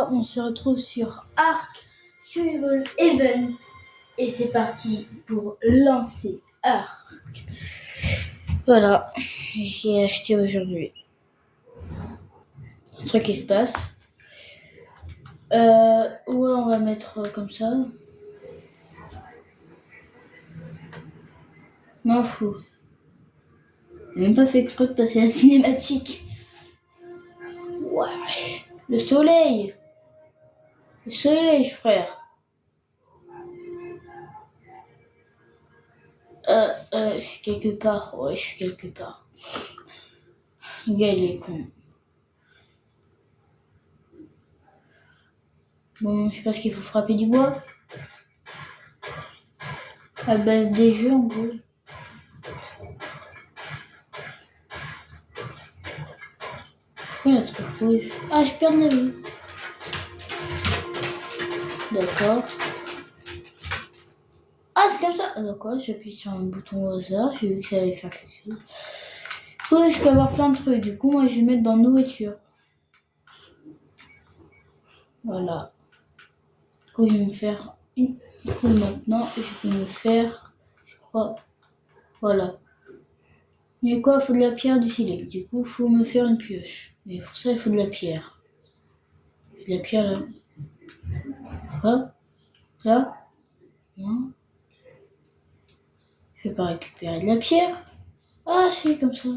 là, on se retrouve sur Ark Survival Event. Et c'est parti pour lancer Ark. Voilà, j'ai acheté aujourd'hui. Un truc qui se passe. Ouais, on va mettre comme ça. M'en fous. J'ai même pas fait exprès de passer la cinématique. Ouais. Le soleil. Le soleil, frère. Je suis quelque part. Ouais, je suis quelque part. Le gars, il est con. Bon, je sais pas ce qu'il faut frapper du bois. À base des jeux, en gros. Pourquoi il y a un truc rouge? Ah, je perds de la vie. D'accord. Ah, c'est comme ça. Ah, d'accord, j'appuie sur un bouton au hasard. J'ai vu que ça allait faire quelque chose. Oui, je peux avoir plein de trucs. Du coup, moi, je vais mettre dans nourriture. Voilà. Du coup, je vais me faire une. Du coup, maintenant, je vais me faire. Je crois. Voilà. Mais quoi, il faut de la pierre du silex. Du coup, il faut me faire une pioche. Mais pour ça, il faut de la pierre. De la pierre là. Quoi? Là? Non. Je vais pas récupérer de la pierre. Ah, c'est comme ça.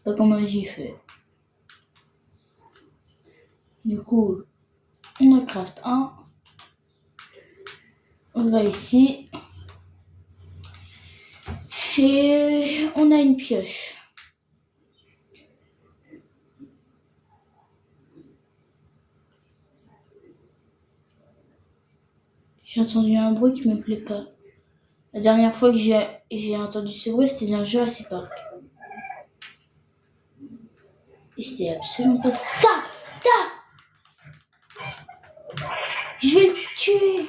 Pas comment j'y fais. Du coup, on en craft un. On va ici. Et on a une pioche. J'ai entendu un bruit qui me plaît pas. La dernière fois que j'ai entendu ce bruit, c'était dans Jurassic Park. Et c'était absolument pas ça. Je vais le tuer.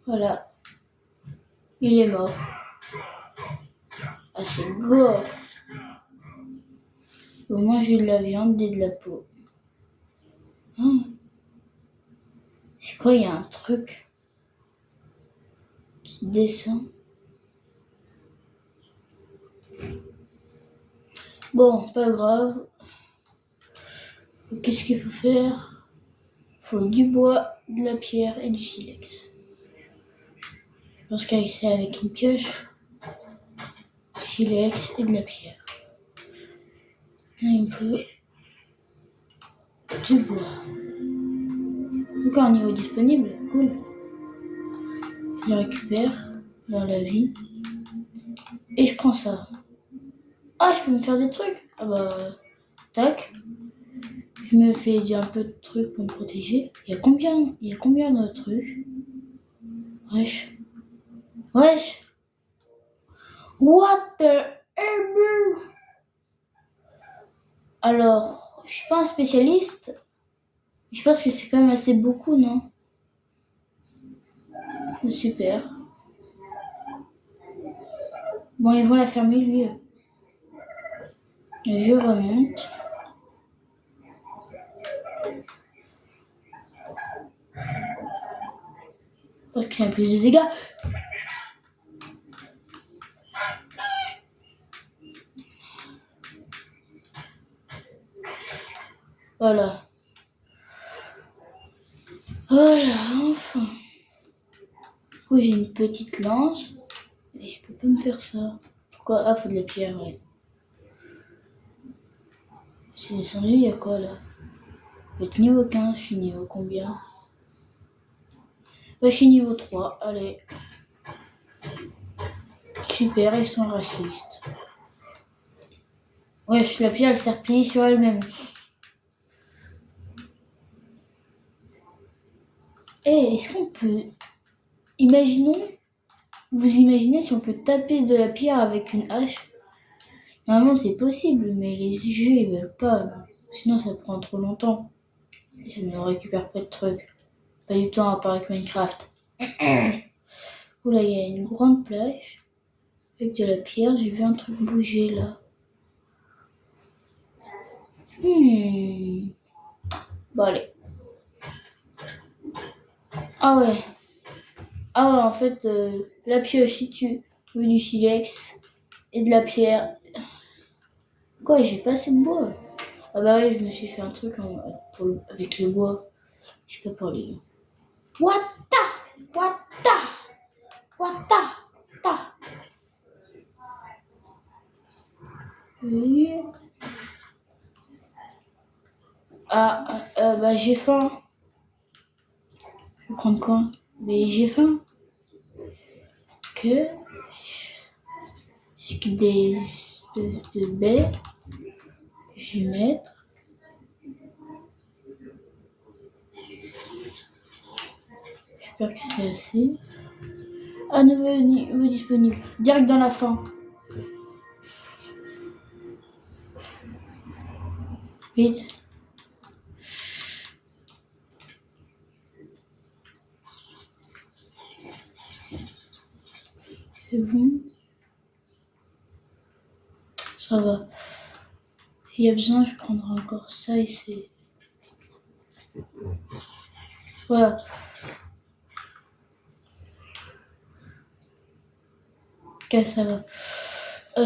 Voilà. Il est mort. Ah, c'est gore. Au moins, j'ai de la viande et de la peau. C'est quoi, il y a un truc qui descend. Bon, pas grave. Qu'est-ce qu'il faut faire? Il faut du bois, de la pierre et du silex. Je pense qu'avec ça, avec une pioche, du silex et de la pierre. Là, il me faut du bois. Encore un niveau disponible, cool. Je le récupère dans la vie. Et je prends ça. Ah, je peux me faire des trucs. Ah bah, tac. Je me fais un peu de trucs pour me protéger. Il y a combien de trucs? Wesh. Wesh. What the hell? Alors, je suis pas un spécialiste. Je pense que c'est quand même assez beaucoup, non? Super. Bon, ils vont la fermer, lui. Je remonte. Parce que c'est un plus de dégâts. Voilà. Voilà, enfin. Du coup, j'ai une petite lance. Et je peux pas me faire ça. Pourquoi? Ah, faut de la pierre, ouais. Je suis descendu, il y a quoi là? Je vais être niveau 15, je suis niveau combien? Ouais, je suis niveau 3, allez. Super, ils sont racistes. Wesh, la pierre elle s'est repliée sur elle-même. Est-ce qu'on peut... Vous imaginez si on peut taper de la pierre avec une hache? Normalement c'est possible, mais les jeux ils veulent pas. Sinon ça prend trop longtemps. Et ça ne récupère pas de trucs. Pas du temps à part avec Minecraft. Oula, il y a une grande plage. Avec de la pierre, j'ai vu un truc bouger là. Bon, allez. Ah ouais. Ah ouais, en fait, la pioche, si tu veux du silex et de la pierre. Quoi, j'ai pas assez de bois. Ah bah ouais, je me suis fait un truc avec le bois. Je peux pas les. Wata! Wata! Wata! Ta! Oui. Bah j'ai faim. Je vais prendre quoi? Mais j'ai faim. Que j'ai que des espèces de baies que je vais mettre. J'espère que c'est assez. Ah, nouveau disponible. Direct dans la fin. Vite. C'est bon. Ça va. S'il y a besoin, je prendrai encore ça et c'est. Voilà. Ok, ça va.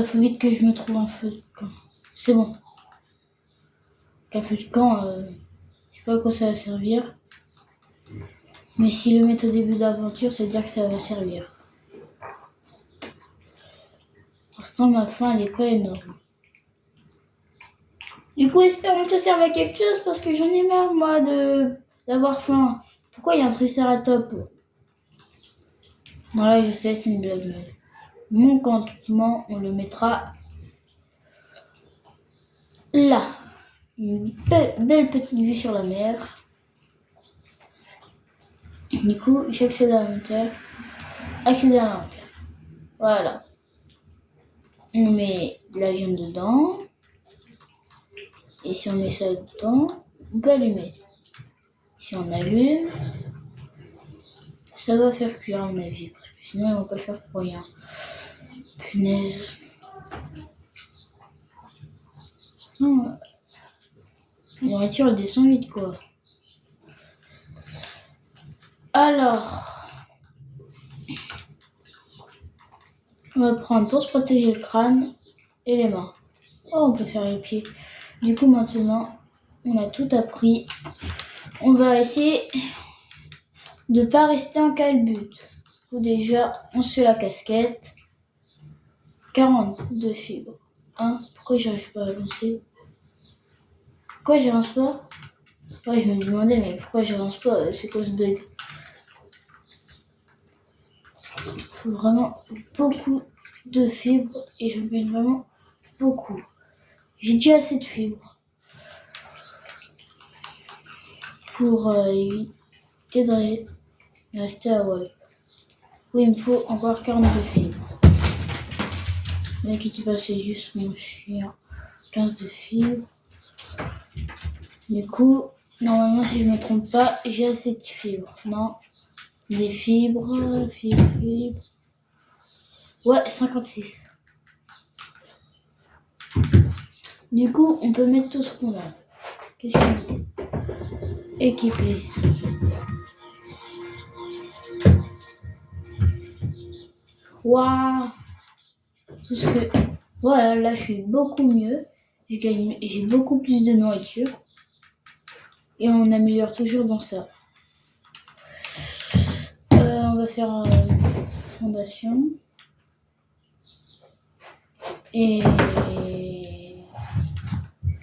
Faut vite que je me trouve un feu de camp. C'est bon. Un feu de camp, je sais pas à quoi ça va servir. Mais si le met au début d'aventure, c'est dire que ça va servir. Pour l'instant, ma faim, elle est pas énorme. Du coup, espérons que ça serve à quelque chose parce que j'en ai marre, moi, d'avoir faim. Pourquoi il y a un tricératops? Ouais, je sais, c'est une blague. Mais mon campement, on le mettra là. Une belle petite vue sur la mer. Du coup, j'accède à l'inventaire. Accéder à l'inventaire. Voilà. On met de la viande dedans. Et si on met ça dedans, on peut allumer. Si on allume, ça va faire cuire à mon avis. Parce que sinon, on va pas le faire pour rien. Punaise. Non, la nourriture elle descend vite quoi. Alors, on va prendre pour se protéger le crâne et les mains. Oh, on peut faire les pieds. Du coup, maintenant, on a tout appris. On va essayer de pas rester en calbut. Faut déjà, on se fait la casquette. 42 fibres. Hein, pourquoi j'arrive pas à avancer? Pourquoi j'avance pas? Ouais, je me demandais, mais pourquoi j'avance pas? C'est quoi ce bug? Il faut vraiment beaucoup de fibres et je mets vraiment beaucoup. J'ai déjà assez de fibres pour éviter de rester à wall. Oui, il me faut encore 42 fibres. N'inquiétez pas, c'est juste mon chien. 15 de fibres. Du coup, normalement, si je ne me trompe pas, j'ai assez de fibres. Non, des fibres. Ouais, 56. Du coup, on peut mettre tout ce qu'on a. Qu'est-ce qu'il dit? Équipé. Waouh! Tout ce que... Voilà, là, je suis beaucoup mieux. J'ai beaucoup plus de nourriture. Et on améliore toujours dans ça. On va faire une fondation. Et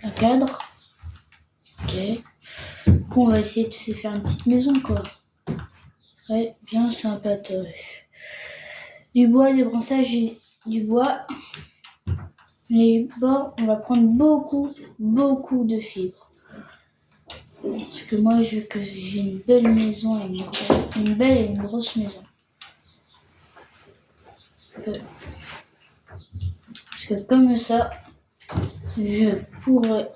un cadre. Ok. On va essayer de se faire une petite maison, quoi. Très bien sympatoche. Du bois, des branchages et du bois. Les bords, on va prendre beaucoup de fibres. Parce que moi, je veux que j'ai une belle maison, une belle et une grosse maison. Parce que comme ça, je pourrais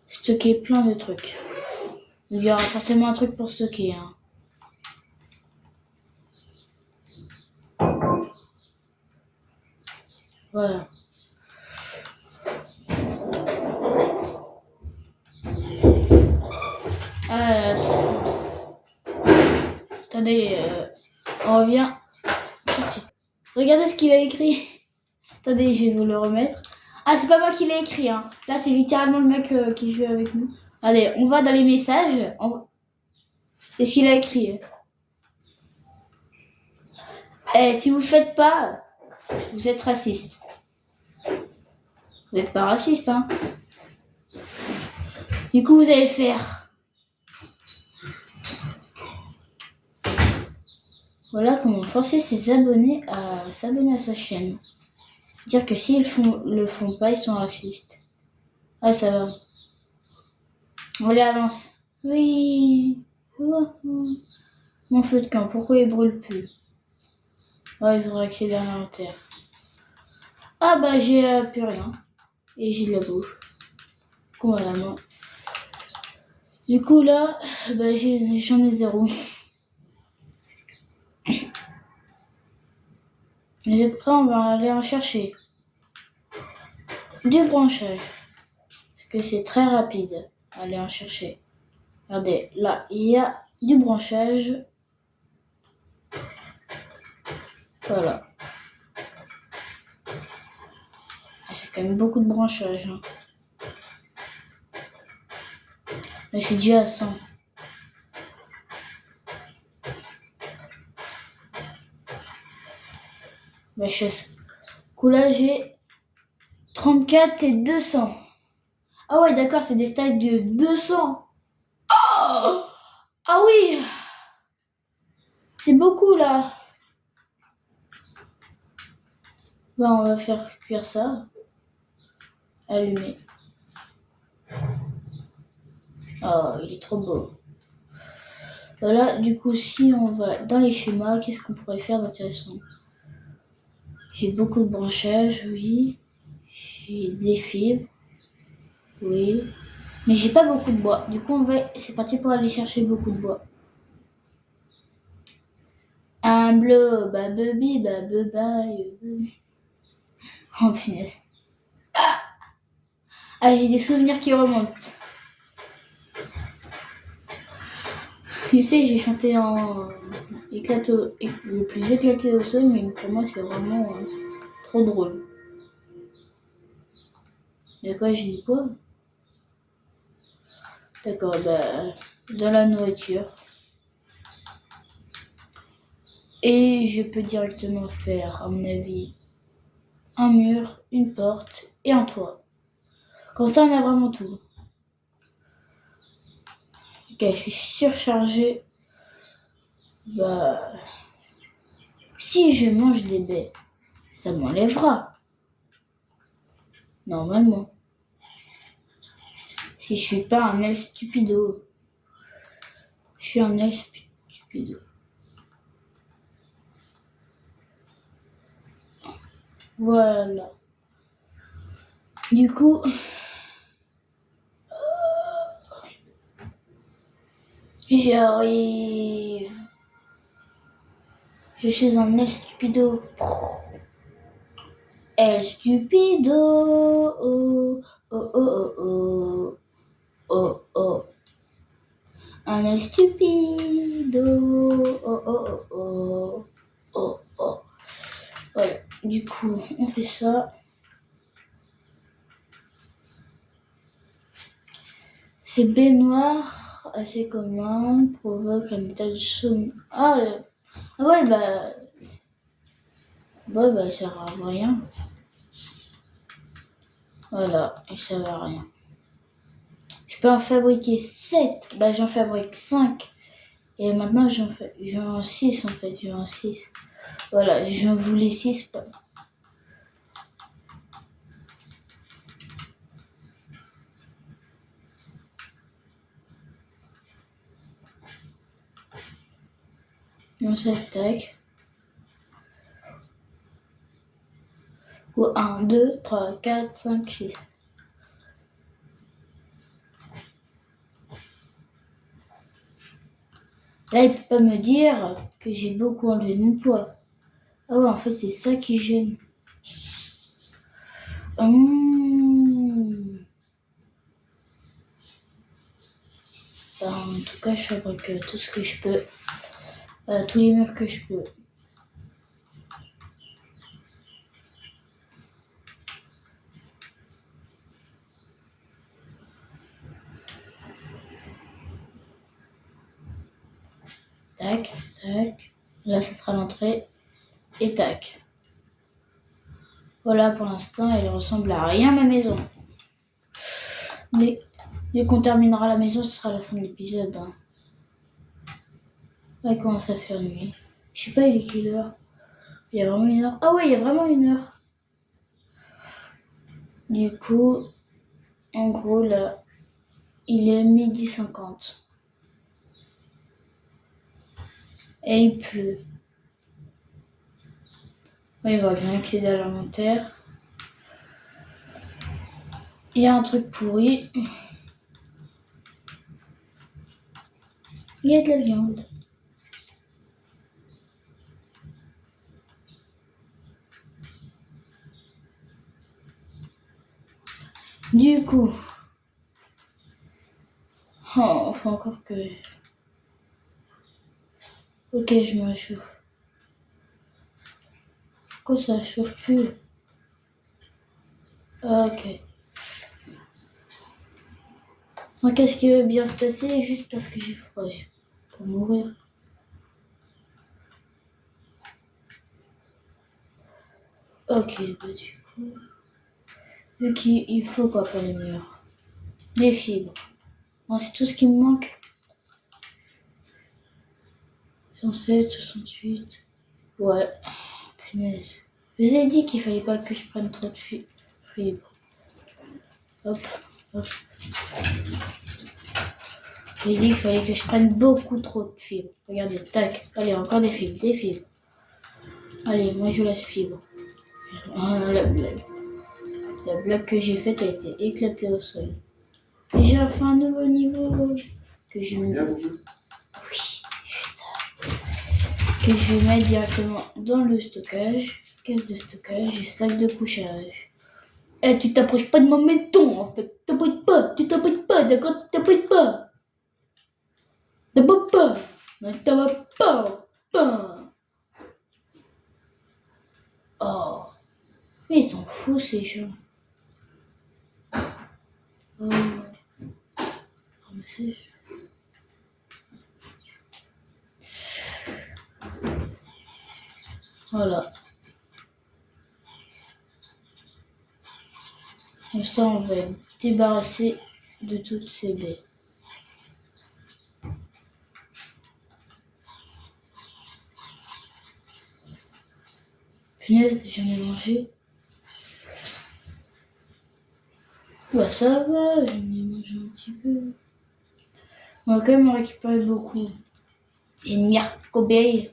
stocker plein de trucs. Il y aura forcément un truc pour stocker. Hein. Voilà. Attendez, on revient tout de suite. Regardez ce qu'il a écrit. Attendez, je vais vous le remettre. Ah, c'est pas moi qui l'ai écrit, hein. Là, c'est littéralement le mec qui joue avec nous. Allez, on va dans les messages. C'est ce qu'il a écrit. Eh, si vous le faites pas, vous êtes raciste. Vous n'êtes pas raciste, hein. Du coup, vous allez faire. Voilà comment forcer ses abonnés à s'abonner à sa chaîne. Dire que s'ils le font pas, ils sont racistes. Ah, ça va. Allez, avance. Oui. Mon feu de camp, pourquoi il brûle plus? Ah, il faudrait accéder à l'inventaire. Ah bah j'ai plus rien. Et j'ai de la bouffe. Voilà, non. Du coup là, bah j'en ai 0. Vous êtes prêts? On va aller en chercher. Du branchage. Parce que c'est très rapide. Aller en chercher. Regardez, là, il y a du branchage. Voilà. C'est quand même beaucoup de branchage. Hein. Mais je suis déjà à 100. Bah, là, j'ai 34 et 200. Ah ouais, d'accord, c'est des stacks de 200. Oh, ah oui, c'est beaucoup là. Bah, on va faire cuire ça. Allumer. Oh, il est trop beau. Voilà, du coup, si on va dans les schémas, qu'est-ce qu'on pourrait faire d'intéressant? J'ai beaucoup de branchages, oui. J'ai des fibres, oui. Mais j'ai pas beaucoup de bois. Du coup, c'est parti pour aller chercher beaucoup de bois. Un bleu, babubi, babubaï. Oh punaise. Ah, j'ai des souvenirs qui remontent. Tu sais, j'ai chanté en le plus éclaté au sol, mais pour moi, c'est vraiment trop drôle. D'accord, j'ai dit quoi? D'accord, bah, de la nourriture. Et je peux directement faire, à mon avis, un mur, une porte et un toit. Comme ça, on a vraiment tout. Ok, je suis surchargée. Bah, si je mange des baies, ça m'enlèvera. Normalement. Si je suis pas un elfe stupido. Je suis un elfe stupido. Voilà. Du coup, j'arrive. Je suis un elfe stupido. El stupido. Oh, oh, oh, oh, oh, oh. Un el stupido. Oh, oh, oh, oh, oh, oh. Voilà. Du coup, on fait ça. Ces baignoires assez communs provoquent un état de sommeil. Ah ouais, bah, ça sert à rien. Voilà, il sert à rien. Je peux en fabriquer 7. Bah, j'en fabrique 5. Et maintenant, j'en en 6 en fait. J'en 6. Voilà, j'en voulais 6. Donc ça stack. Ou 1, 2, 3, 4, 5, 6. Là, il peut pas me dire que j'ai beaucoup enlevé de mon poids. Ah ouais, en fait, c'est ça qui gêne. En tout cas, je fabrique tout ce que je peux. tous les murs que je peux. Tac, tac. Là, ça sera l'entrée. Et tac. Voilà, pour l'instant, elle ressemble à rien, ma maison. Mais dès qu'on terminera la maison, ce sera la fin de l'épisode. Hein. Là, il commence à faire nuit. Je sais pas, il est quelle heure? Il y a vraiment une heure. Ah ouais, il y a vraiment une heure. Du coup, en gros, là, il est 12h50. Et il pleut. Ouais, il va bien accéder à l'inventaire. Il y a un truc pourri. Il y a de la viande. Du coup, faut encore que... Ok, je me réchauffe. Pourquoi ça chauffe plus? Ok. Donc, qu'est-ce qui va bien se passer juste parce que j'ai froid? Pour mourir. Ok, bah du coup... Vu qu'il faut quoi pour les murs? Des fibres. Bon, c'est tout ce qui me manque. 107, 68. Ouais. Punaise. Je vous ai dit qu'il fallait pas que je prenne trop de fibres. Hop, hop. J'ai dit qu'il fallait que je prenne beaucoup trop de fibres. Regardez, tac. Allez, encore des fibres, des fibres. Allez, moi je laisse fibre. Ah, la blague. La blague que j'ai faite a été éclatée au sol. Et j'ai fait un nouveau niveau que je mets. Oui, que je vais mettre directement dans le stockage. Caisse de stockage et sac de couchage. Eh, tu t'approches pas de mon maison en fait. Tu t'approches pas, d'accord? Tu t'approches pas. T'approches pas. Ne t'approches pas. Oh, mais ils sont fous ces gens. Oh, mais c'est... Voilà. Comme ça, on va être débarrassé de toutes ces baies. Punaise, j'en ai mangé. Bah ça va, j'en ai mangé un petit peu. On va quand même en récupérer beaucoup. Et une mire cobaye.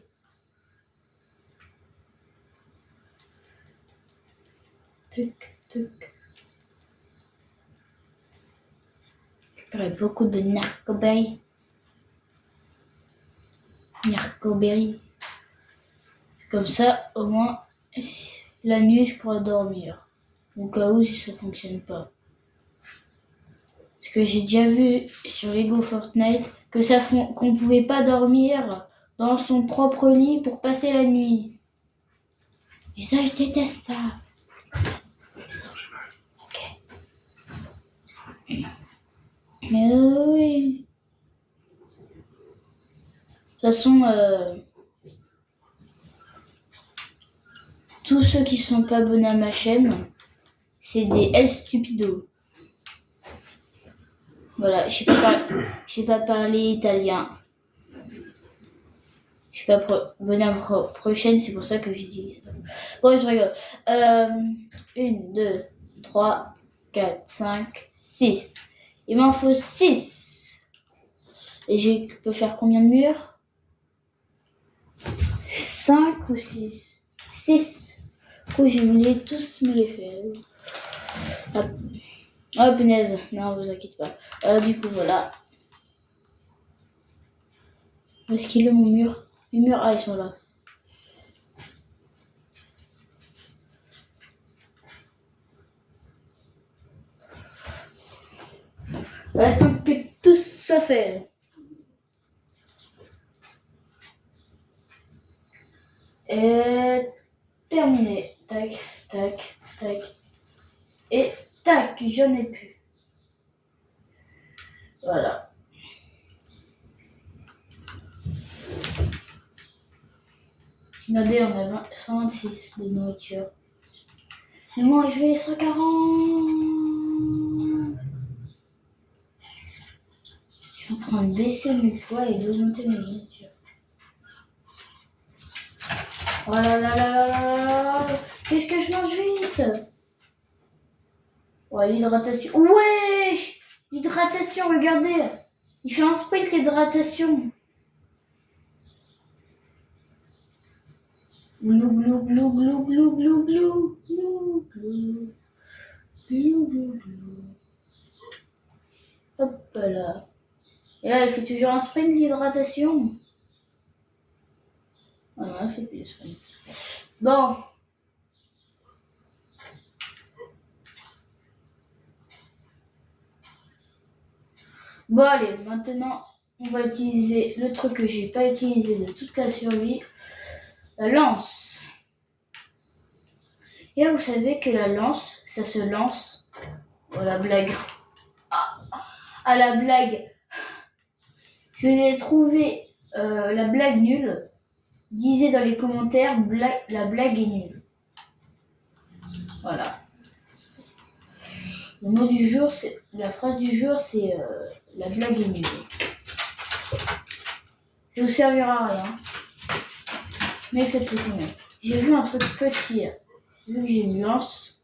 Tuc, tuc. Récupérer beaucoup de narcobaye. Narcoberry. Comme ça, au moins, la nuit, je pourrai dormir. Au cas où, si ça fonctionne pas. Parce que j'ai déjà vu sur Lego Fortnite que qu'on pouvait pas dormir dans son propre lit pour passer la nuit. Et ça, je déteste ça. Ok. Mais oui. De toute façon, tous ceux qui sont pas abonnés à ma chaîne, c'est des El Stupido. Voilà, je sais pas parler italien. Je suis pas abonné à la prochaine, c'est pour ça que je dis ça. Bon, je rigole. 1, 2, 3, 4, 5, 6. Il m'en faut 6. Et je peux faire combien de murs? 5 ou 6? 6. Du coup, je vais tous me les faire. Hop. Oh punaise, non, vous inquiétez pas. Du coup, voilà. Où est-ce qu'il est mon mur? Les murs, ah, ils sont là. Attends que tout soit fait. Et terminé. Tac, tac, tac. Et tac, j'en ai plus. Voilà. Regardez, on a 126 de nourriture. Mais moi, je vais 140. Je suis en train de baisser mes poids et d'augmenter mes nourritures. Oh là là là là là là. Qu'est-ce que je mange vite? Ouais, l'hydratation. Ouais! L'hydratation, regardez. Il fait un sprint, l'hydratation. Glou, glou, glou, glou, glou, glou, glou, glou, glou, glou, glou, glou. Hop là. Et là, il fait toujours un sprint, l'hydratation. Ah non, elle fait plus de sprint. Bon. Bon, allez, maintenant, on va utiliser le truc que j'ai pas utilisé de toute la survie. La lance. Et là, vous savez que la lance, ça se lance. Oh la blague. Ah la blague. Si vous avez trouvé la blague nulle, disez dans les commentaires la blague est nulle. Voilà. Le mot du jour, c'est la phrase du jour, c'est la blague est nulle. Ça vous servira à rien. Mais faites-le quand même. J'ai vu un truc petit là. Vu que j'ai une lance.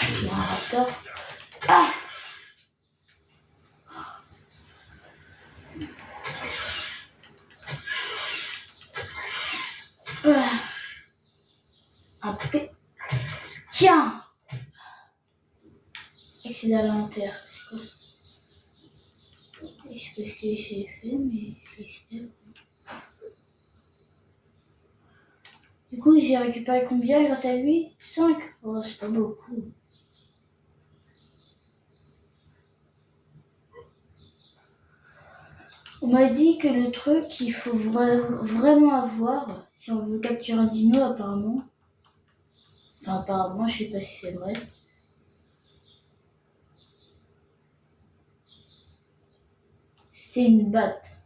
Il y a un raptor. Ah! Un P. Tiens! Accéder à l'inventaire. C'est quoi ça? Je sais pas ce que j'ai fait, mais c'est. Du coup, j'ai récupéré combien grâce à lui? 5. Oh, c'est pas beaucoup. On m'a dit que le truc qu'il faut vraiment avoir, si on veut capturer un dino, apparemment. Enfin, apparemment, je sais pas si c'est vrai. C'est une batte.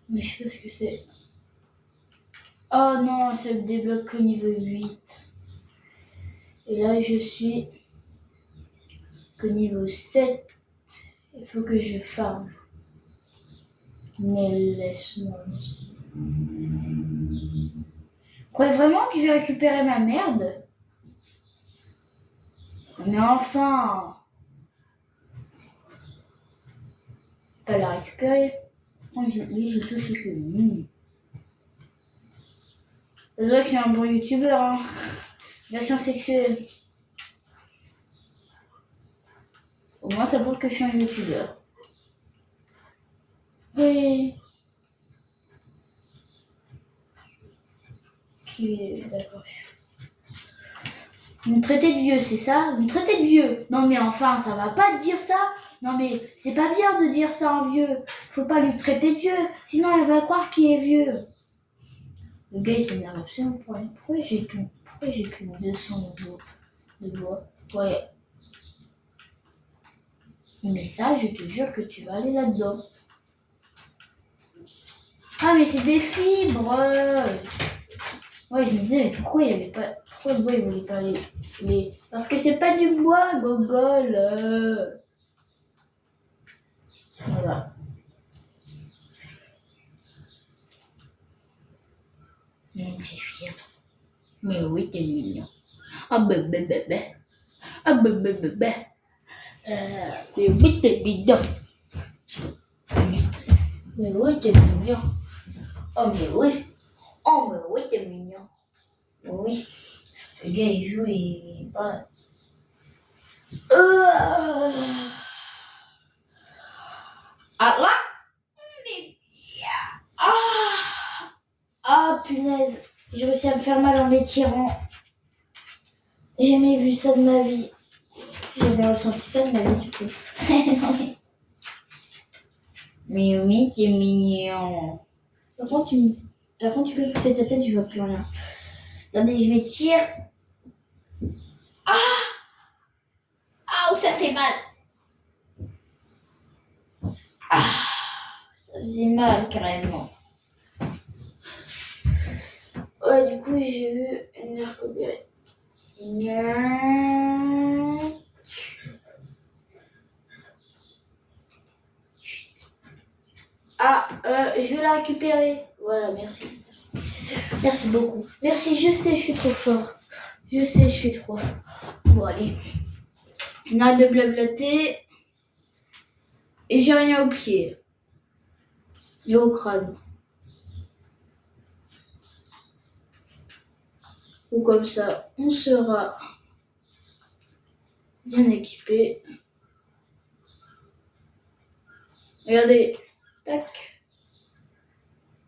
Mais je sais pas ce que c'est. Oh non, ça me débloque au niveau 8. Et là, je suis qu'au niveau 7. Il faut que je farme. Mais laisse-moi. Vous croyez vraiment que je vais récupérer ma merde? Mais enfin! Pas la récupérer. Lui, je touche que lui. C'est vrai que je suis un bon youtubeur, hein. Version sexuelle. Au moins, ça prouve que je suis un youtubeur. Oui. D'accord. Vous me traitez de vieux, c'est ça? Vous me traitez de vieux? Non mais enfin, ça va pas de dire ça. Non mais c'est pas bien de dire ça à un vieux. Faut pas lui traiter de vieux, sinon elle va croire qu'il est vieux. Le gars il s'énerve absolument pour rien. Pourquoi j'ai plus 200 de bois? Ouais. Mais ça, je te jure que tu vas aller là-dedans. Ah mais c'est des fibres. Ouais, je me disais, mais pourquoi il y avait pas. Pourquoi le bois il voulait pas les. Parce que c'est pas du bois, gogol. Voilà. C'est fier. Mais oui, t'es mignon. Ah bébé. Ah bébé. Mais oui, t'es mignon. Mais oui, t'es mignon. Oh mais oui. Oh mais oui, t'es mignon. Oui. Le gars il joue et il parle. Ah là. Ah punaise. J'ai réussi à me faire mal en m'étirant. J'ai jamais vu ça de ma vie. Si j'avais ressenti ça de ma vie, c'est tout. Non, mais oui, t'es mignon. Par contre, tu peux pousser ta tête, je vois plus rien. Attendez, je vais tirer. Ah! Ah, où ça fait mal! Ah! Ça faisait mal, carrément. Ouais, du coup, j'ai eu une narcobérée. Ah, je vais la récupérer. Voilà, merci. Merci beaucoup. Merci, je sais, je suis trop fort. Je sais, je suis trop fort. Bon, allez. On arrête de blablater. Et j'ai rien au pied. Et au crâne. Ou comme ça, on sera bien équipé. Regardez. Tac.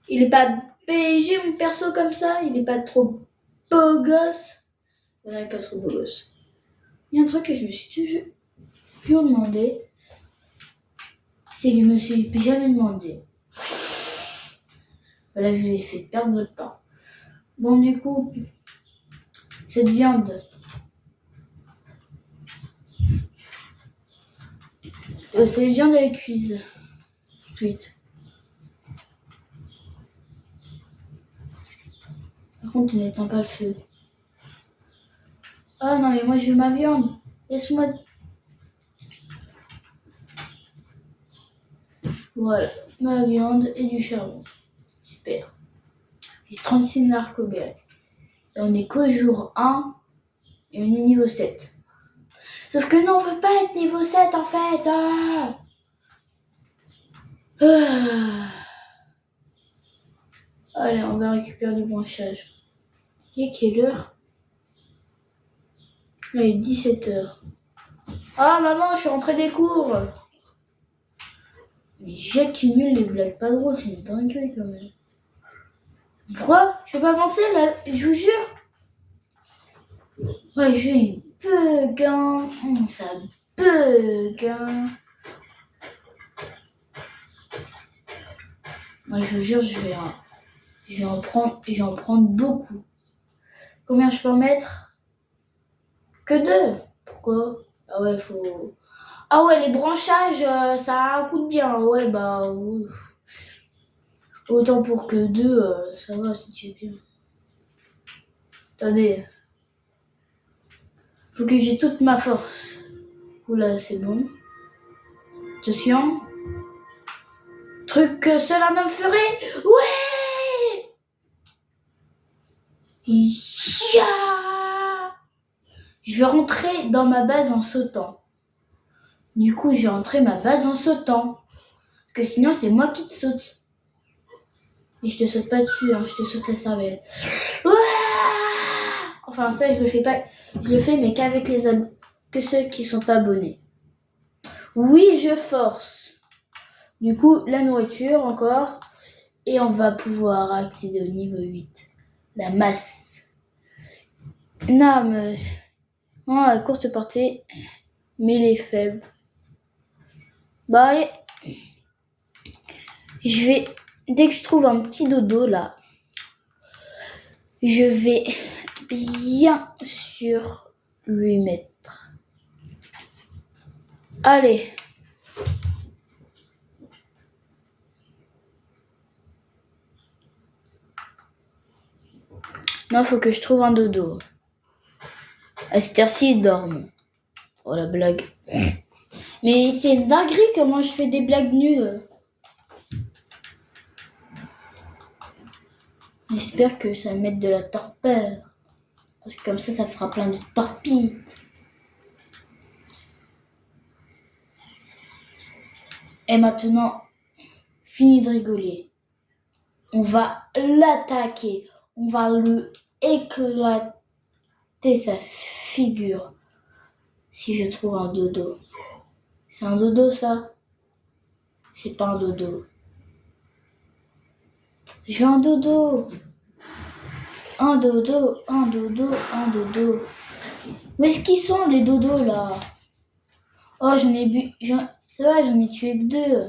Il est pas PSG mon perso comme ça. Il est pas trop beau gosse. Non, il est pas trop beau gosse. Il y a un truc que je me suis toujours demandé. C'est que je me suis jamais demandé. Voilà, je vous ai fait perdre votre temps. Bon, du coup, cette viande. Cette viande, elle est cuise. Cuite. Par contre, il n'éteint pas le feu. Ah non, mais moi, je veux ma viande. Laisse-moi. Voilà, ma viande et du charbon. Super. J'ai 36 narcobérés. Et on est qu'au jour 1 et on est niveau 7. Sauf que non, on veut pas être niveau 7 en fait. Allez, on va récupérer du branchage. Il est quelle heure? Il est 17h. Ah maman, je suis rentrée des cours. Mais j'accumule les blagues pas drôles, c'est une dinguerie quand même. Pourquoi? Je peux pas avancer là, je vous jure. Ouais, j'ai une bug, hein. Ça bug, hein. Ouais, je vous jure, je vais en prendre beaucoup. Combien je peux en mettre? Que 2. Pourquoi? Ah ouais, faut... Ah ouais, les branchages, ça a un coup de bien. Ouais, bah... Autant pour que 2, ça va, si tu es bien. Attendez. Faut que j'ai toute ma force. Oula, c'est bon. Attention. Truc que seul un homme ferait. Ouais! Ya! Je vais rentrer dans ma base en sautant. Du coup, je vais rentrer ma base en sautant. Parce que sinon, c'est moi qui te saute. Et je te saute pas dessus, hein, je te saute la cervelle. Ouais! Enfin, ça, je le fais pas. Je le fais, mais qu'avec que ceux qui sont pas abonnés. Oui, je force. Du coup, la nourriture encore. Et on va pouvoir accéder au niveau 8. La masse. Non, mais... Non, à courte portée. Mais il est faible. Bah, allez. Je vais... Dès que je trouve un petit dodo, là, je vais bien sûr lui mettre. Allez. Non, faut que je trouve un dodo. À cette heure-ci, il dort. Oh, la blague. Mais c'est une dinguerie comment je fais des blagues nulles. J'espère que ça va mettre de la torpeur. Parce que comme ça fera plein de torpilles. Et maintenant, fini de rigoler. On va l'attaquer. On va lui éclater sa figure. Si je trouve un dodo. C'est un dodo ça? C'est pas un dodo. Je veux un dodo. Un dodo, un dodo, un dodo. Où est-ce qu'ils sont les dodos là? Oh, j'en ai bu. Ça va, j'en ai tué que 2.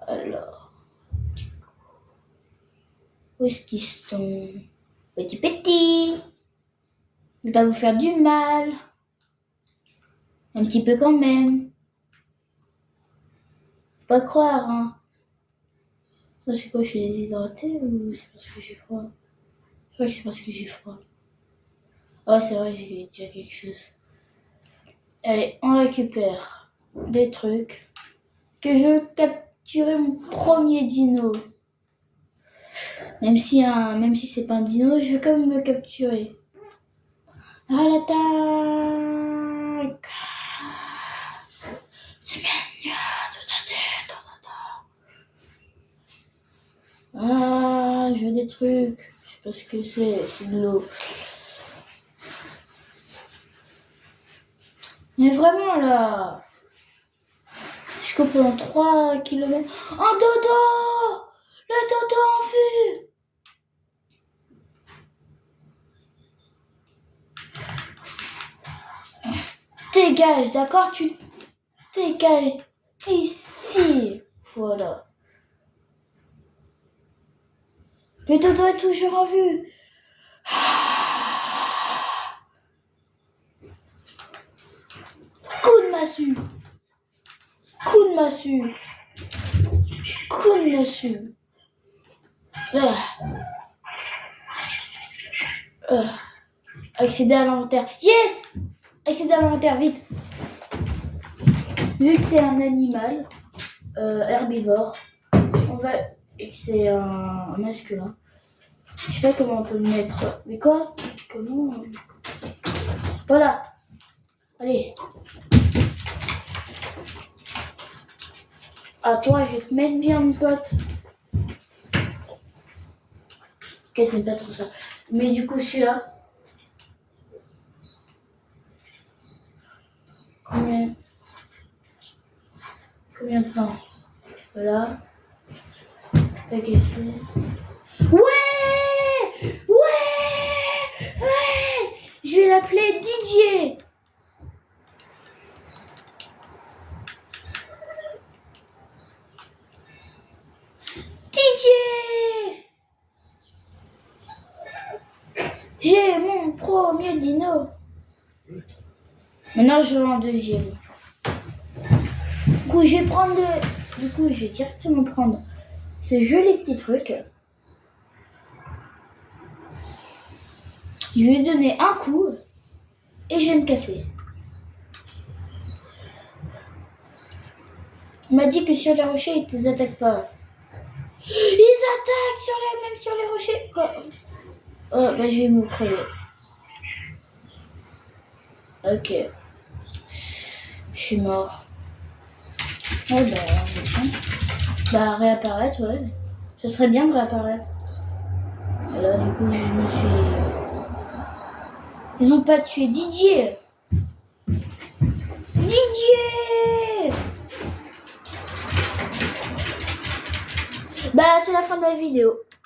Alors. Où est-ce qu'ils sont? Petit. Il va vous faire du mal. Un petit peu quand même. Faut pas croire, hein. Ça, c'est quoi, je suis déshydratée ou c'est parce que j'ai froid? Je crois que c'est parce que j'ai froid. Ah, c'est vrai, j'ai déjà quelque chose. Allez, on récupère des trucs. Que je veux capturer mon premier dino. Même si c'est pas un dino, je vais quand même le capturer. À l'attaque! C'est mignon, tout à tête. Ah, je veux des trucs. Je sais pas ce que c'est de l'eau. Mais vraiment là, je coupe pendant 3 km. Un dodo! Le dodo en vue! Dégage, d'accord? Tu dégages d'ici. Voilà. Le dodo est toujours en vue. Coup de massue. Coup de massue. Coup de massue. Accéder à l'inventaire. Yes! Accéder à l'inventaire, vite. Vu que c'est un animal herbivore, on va. Et que c'est un masculin. Je sais pas comment on peut le mettre. Mais quoi? Comment? Voilà. Allez. À toi, je vais te mettre bien, mon pote. Ok, c'est pas trop ça. Mais du coup, celui-là. Combien de temps? Voilà. Ok, c'est. Ouais! Je vais l'appeler Didier. J'ai mon premier dino. Maintenant, je veux un deuxième. Du coup, je vais directement prendre ce joli petit truc. Je vais lui donner un coup et je vais me casser. Il m'a dit que sur les rochers, ils ne les attaquent pas. Ils attaquent même sur les rochers. Quoi? Oh, bah, je vais me crever. Ok. Je suis mort. Ouais, bah, réapparaître, ouais. Ce serait bien de réapparaître. Voilà, du coup, je me suis. Ils ont pas tué Didier. Bah, c'est la fin de la vidéo.